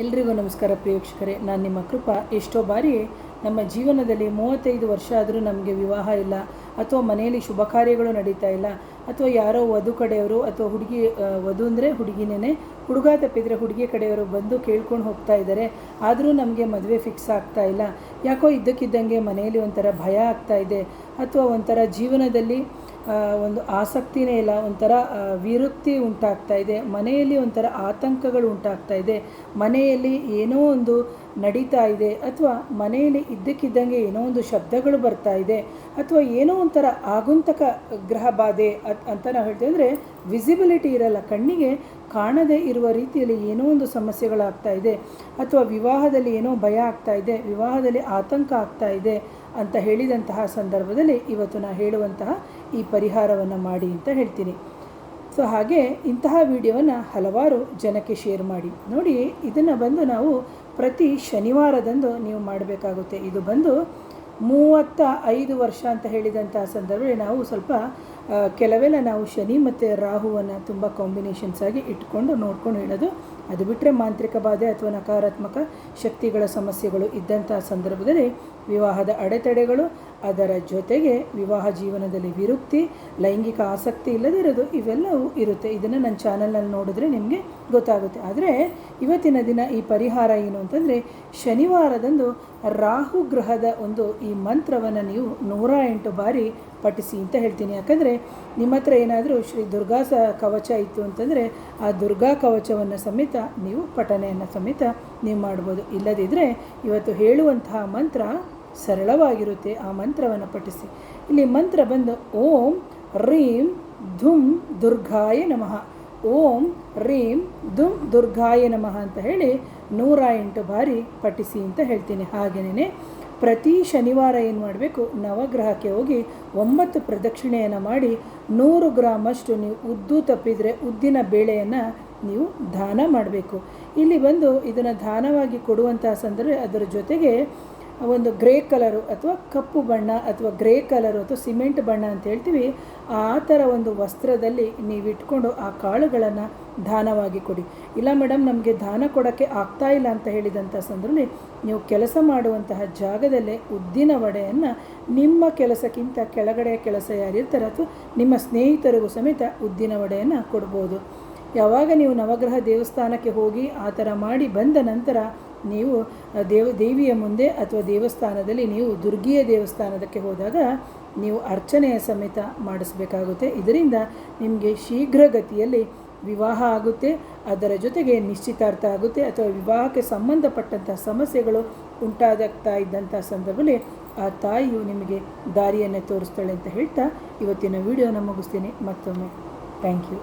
ಎಲ್ರಿಗೂ ನಮಸ್ಕಾರ ಪ್ರೇಕ್ಷಕರೇ, ನಾನು ನಿಮ್ಮ ಕೃಪಾ. ಎಷ್ಟೋ ಬಾರಿ ನಮ್ಮ ಜೀವನದಲ್ಲಿ 35 ವರ್ಷ ಆದರೂ ನಮಗೆ ವಿವಾಹ ಇಲ್ಲ, ಅಥವಾ ಮನೆಯಲ್ಲಿ ಶುಭ ಕಾರ್ಯಗಳು ನಡೀತಾ ಇಲ್ಲ, ಅಥವಾ ಯಾರೋ ವಧು ಕಡೆಯವರು ಅಥವಾ ಹುಡುಗಿ, ವಧು ಅಂದರೆ ಹುಡುಗಿನೇ, ಹುಡುಗ ತಪ್ಪಿದರೆ ಹುಡುಗಿ ಕಡೆಯವರು ಬಂದು ಕೇಳ್ಕೊಂಡು ಹೋಗ್ತಾ ಇದ್ದಾರೆ. ಆದರೂ ನಮಗೆ ಮದುವೆ ಫಿಕ್ಸ್ ಆಗ್ತಾ ಇಲ್ಲ. ಯಾಕೋ ಇದ್ದಕ್ಕಿದ್ದಂಗೆ ಮನೆಯಲ್ಲಿ ಒಂಥರ ಭಯ ಆಗ್ತಾ ಇದೆ, ಅಥವಾ ಒಂಥರ ಜೀವನದಲ್ಲಿ ಒಂದು ಆಸಕ್ತಿನೇ ಇಲ್ಲ, ಒಂಥರ ವಿರಕ್ತಿ ಉಂಟಾಗ್ತಾ ಇದೆ, ಮನೆಯಲ್ಲಿ ಒಂಥರ ಆತಂಕಗಳು ಉಂಟಾಗ್ತಾ ಇದೆ, ಮನೆಯಲ್ಲಿ ಏನೋ ಒಂದು ನಡೀತಾ ಇದೆ, ಅಥವಾ ಮನೆಯಲ್ಲಿ ಇದ್ದಕ್ಕಿದ್ದಂಗೆ ಏನೋ ಒಂದು ಶಬ್ದಗಳು ಬರ್ತಾ ಇದೆ, ಅಥವಾ ಏನೋ ಒಂಥರ ಆಗುಂತಕ ಗ್ರಹ ಬಾಧೆ ಅಂತ ನಾವು ಹೇಳ್ತೀವಿ. ಅಂದರೆ ವಿಸಿಬಿಲಿಟಿ ಇರಲ್ಲ, ಕಣ್ಣಿಗೆ ಕಾಣದೇ ಇರುವ ರೀತಿಯಲ್ಲಿ ಏನೋ ಒಂದು ಸಮಸ್ಯೆಗಳಾಗ್ತಾ ಇದೆ, ಅಥವಾ ವಿವಾಹದಲ್ಲಿ ಏನೋ ಭಯ ಆಗ್ತಾ ಇದೆ, ವಿವಾಹದಲ್ಲಿ ಆತಂಕ ಆಗ್ತಾ ಇದೆ ಅಂತ ಹೇಳಿದಂತಹ ಸಂದರ್ಭದಲ್ಲಿ ಇವತ್ತು ನಾನು ಹೇಳುವಂತಹ ಈ ಪರಿಹಾರವನ್ನು ಮಾಡಿ ಅಂತ ಹೇಳ್ತೀನಿ. ಸೊ ಹಾಗೆ ಇಂತಹ ವಿಡಿಯೋವನ್ನು ಹಲವಾರು ಜನಕ್ಕೆ ಶೇರ್ ಮಾಡಿ. ನೋಡಿ, ಇದನ್ನು ಬಂದು ನಾವು ಪ್ರತಿ ಶನಿವಾರದಂದು ನೀವು ಮಾಡಬೇಕಾಗುತ್ತೆ. ಇದು ಬಂದು 35 ವರ್ಷ ಅಂತ ಹೇಳಿದಂಥ ಸಂದರ್ಭದಲ್ಲಿ ನಾವು ಸ್ವಲ್ಪ ಕೆಲವೆಲ್ಲ ನಾವು ಶನಿ ಮತ್ತು ರಾಹುವನ್ನು ತುಂಬ ಕಾಂಬಿನೇಷನ್ಸ್ ಆಗಿ ಇಟ್ಕೊಂಡು ನೋಡ್ಕೊಂಡು ಹೇಳೋದು. ಅದು ಬಿಟ್ಟರೆ ಮಾಂತ್ರಿಕ ಬಾಧೆ ಅಥವಾ ನಕಾರಾತ್ಮಕ ಶಕ್ತಿಗಳ ಸಮಸ್ಯೆಗಳು ಇದ್ದಂಥ ಸಂದರ್ಭದಲ್ಲಿ ವಿವಾಹದ ಅಡೆತಡೆಗಳು, ಅದರ ಜೊತೆಗೆ ವಿವಾಹ ಜೀವನದಲ್ಲಿ ವಿರಕ್ತಿ, ಲೈಂಗಿಕ ಆಸಕ್ತಿ ಇಲ್ಲದಿರೋದು, ಇವೆಲ್ಲವೂ ಇರುತ್ತೆ. ಇದನ್ನು ನನ್ನ ಚಾನಲ್ನಲ್ಲಿ ನೋಡಿದ್ರೆ ನಿಮಗೆ ಗೊತ್ತಾಗುತ್ತೆ. ಆದರೆ ಇವತ್ತಿನ ದಿನ ಈ ಪರಿಹಾರ ಏನು ಅಂತಂದರೆ, ಶನಿವಾರದಂದು ರಾಹು ಗ್ರಹದ ಒಂದು ಈ ಮಂತ್ರವನ್ನು ನೀವು 108 ಬಾರಿ ಪಠಿಸಿ ಅಂತ ಹೇಳ್ತೀನಿ. ಯಾಕಂದರೆ ನಿಮ್ಮ ಹತ್ರ ಏನಾದರೂ ಶ್ರೀ ದುರ್ಗಾ ಕವಚ ಇತ್ತು ಅಂತಂದರೆ ಆ ದುರ್ಗಾ ಕವಚವನ್ನು ಸಮೇತ ನೀವು ಪಠನೆಯನ್ನು ಸಮೇತ ನೀವು ಮಾಡ್ಬೋದು. ಇಲ್ಲದಿದ್ದರೆ ಇವತ್ತು ಹೇಳುವಂತಹ ಮಂತ್ರ ಸರಳವಾಗಿರುತ್ತೆ, ಆ ಮಂತ್ರವನ್ನು ಪಠಿಸಿ. ಇಲ್ಲಿ ಮಂತ್ರ ಬಂದು ಓಂ ರೀಂ ಧುಂ ದುರ್ಗಾಯ ನಮಃ, ಓಂ ರೀಂ ಧುಂ ದುರ್ಗಾಯ ನಮಃ ಅಂತ ಹೇಳಿ 108 ಬಾರಿ ಪಠಿಸಿ ಅಂತ ಹೇಳ್ತೀನಿ. ಹಾಗೆಯೇ ಪ್ರತಿ ಶನಿವಾರ ಏನು ಮಾಡಬೇಕು, ನವಗ್ರಹಕ್ಕೆ ಹೋಗಿ 9 ಪ್ರದಕ್ಷಿಣೆಯನ್ನು ಮಾಡಿ 100 ಗ್ರಾಮಷ್ಟು ನೀವು ಉದ್ದು ತಪ್ಪಿದರೆ ಉದ್ದಿನ ಬೇಳೆಯನ್ನು ನೀವು ದಾನ ಮಾಡಬೇಕು. ಇಲ್ಲಿ ಬಂದು ಇದನ್ನು ದಾನವಾಗಿ ಕೊಡುವಂತಹ ಸಂದರ್ಭ ಅದರ ಜೊತೆಗೆ ಒಂದು ಗ್ರೇ ಕಲರು ಅಥವಾ ಕಪ್ಪು ಬಣ್ಣ ಅಥವಾ ಗ್ರೇ ಕಲರು ಅಥವಾ ಸಿಮೆಂಟ್ ಬಣ್ಣ ಅಂತ ಹೇಳ್ತೀವಿ, ಆ ಥರ ಒಂದು ವಸ್ತ್ರದಲ್ಲಿ ನೀವು ಇಟ್ಕೊಂಡು ಆ ಕಾಳುಗಳನ್ನು ದಾನವಾಗಿ ಕೊಡಿ. ಇಲ್ಲ ಮೇಡಮ್, ನಮಗೆ ದಾನ ಕೊಡೋಕ್ಕೆ ಆಗ್ತಾ ಇಲ್ಲ ಅಂತ ಹೇಳಿದಂಥ ಸಂದರ್ಭದಲ್ಲಿ ನೀವು ಕೆಲಸ ಮಾಡುವಂತಹ ಜಾಗದಲ್ಲೇ ಉದ್ದಿನ ವಡೆಯನ್ನು ನಿಮ್ಮ ಕೆಲಸಕ್ಕಿಂತ ಕೆಳಗಡೆ ಕೆಲಸ ಯಾರಿರ್ತಾರೆ ಅಥವಾ ನಿಮ್ಮ ಸ್ನೇಹಿತರಿಗೂ ಸಮೇತ ಉದ್ದಿನ ವಡೆಯನ್ನು ಕೊಡ್ಬೋದು. ಯಾವಾಗ ನೀವು ನವಗ್ರಹ ದೇವಸ್ಥಾನಕ್ಕೆ ಹೋಗಿ ಆ ಥರ ಮಾಡಿ ಬಂದ ನಂತರ ನೀವು ದೇವಿಯ ಮುಂದೆ ಅಥವಾ ದೇವಸ್ಥಾನದಲ್ಲಿ ನೀವು ದುರ್ಗಿಯ ದೇವಸ್ಥಾನದಕ್ಕೆ ಹೋದಾಗ ನೀವು ಅರ್ಚನೆಯ ಸಮೇತ ಮಾಡಿಸ್ಬೇಕಾಗುತ್ತೆ. ಇದರಿಂದ ನಿಮಗೆ ಶೀಘ್ರಗತಿಯಲ್ಲಿ ವಿವಾಹ ಆಗುತ್ತೆ, ಅದರ ಜೊತೆಗೆ ನಿಶ್ಚಿತಾರ್ಥ ಆಗುತ್ತೆ, ಅಥವಾ ವಿವಾಹಕ್ಕೆ ಸಂಬಂಧಪಟ್ಟಂಥ ಸಮಸ್ಯೆಗಳು ಉಂಟಾಗ್ತಾ ಇದ್ದಂಥ ಸಂದರ್ಭದಲ್ಲಿ ಆ ತಾಯಿಯು ನಿಮಗೆ ದಾರಿಯನ್ನು ತೋರಿಸ್ತಾಳೆ ಅಂತ ಹೇಳ್ತಾ ಇವತ್ತಿನ ವಿಡಿಯೋನ ಮುಗಿಸ್ತೀನಿ. ಮತ್ತೊಮ್ಮೆ ಥ್ಯಾಂಕ್ ಯು.